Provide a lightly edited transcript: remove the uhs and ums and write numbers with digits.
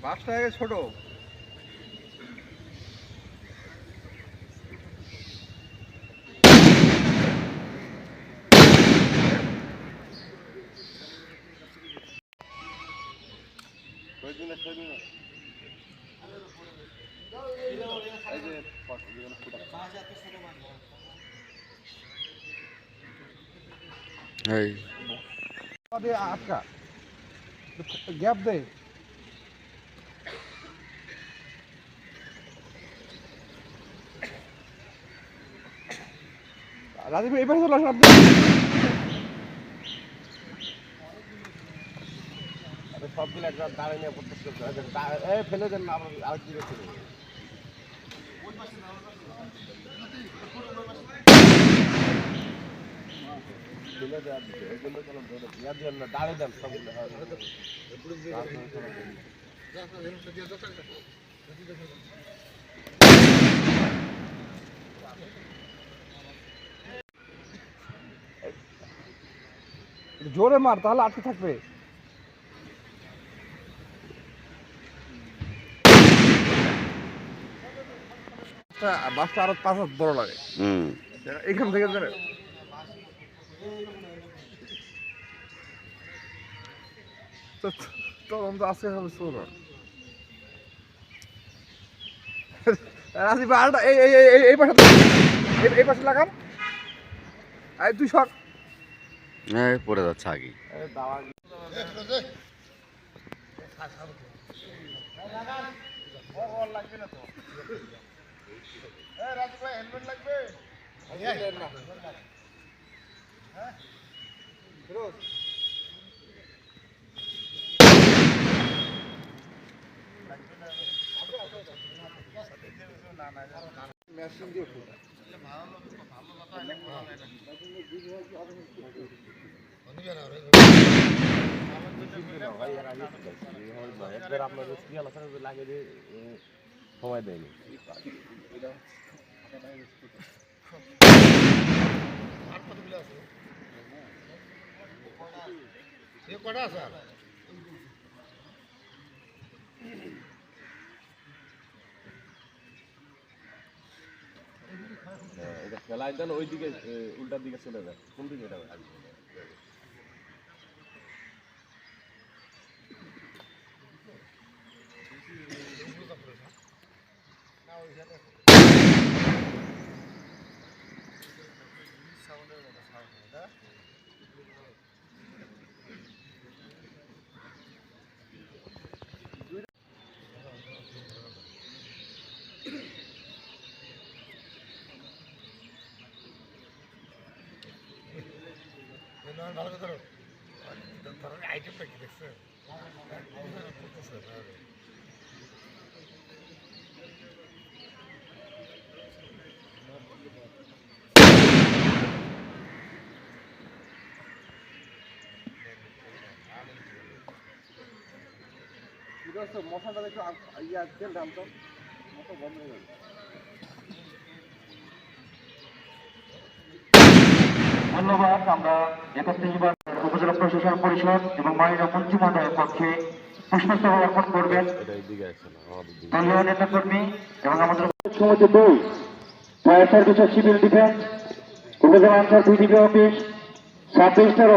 বাসটা ছোট। আটকা গ্যাপ দে। রাজীব এবার চলে আসুন আপনি। সবগুলো একবার দাঁড়িয়ে নিয়ে ফেলে দেন না, আর কি রেখে দেবো। ফেলে দেওয়ার দিকে ওইগুলো ইয়ার দেন না, দাঁড়িয়ে দেন সবগুলো। জোরে মার, তাহলে আটকে থাকবে। বাসটা আরো 5 হাত বড় লাগে। এখান থেকে তদন্ত আছে হবে শোনো। রাজীব আলটা এই পাশে, এই পাশে লাগান। তুই সর, পড়ে যাচ্ছে আগে। লাগবে না তো। রাজীব ভাই হেলমেট লাগবে। মেশিন দিয়ে আপনার লাগিয়ে সময় দেয়নি। কটা আছে? এটা ফেলাই দেন ওই দিকে, উল্টার দিকে চলে যায়। কোন দিকে এটা ভালো কথা আইটেমটা কি দেখছে? মশাটা একটু ইয়া তেল ঢালতো, মশা বন্ধ হয়ে যাবে। ধন্যবাদ। আমরা 31 বার উপজেলা প্রশাসন পরিষদ এবং মাননীয় মন্ত্রী মহোদয়ের পক্ষে পুষ্পস্তবক অর্পণ করবেন। দলীয় নেতা কর্মী এবং আমাদের সমিতি 2 ফায়ার সার্ভিস ও সিভিল ডিফেন্স উপজেলা আনসার বিডিপি অফিস 26টার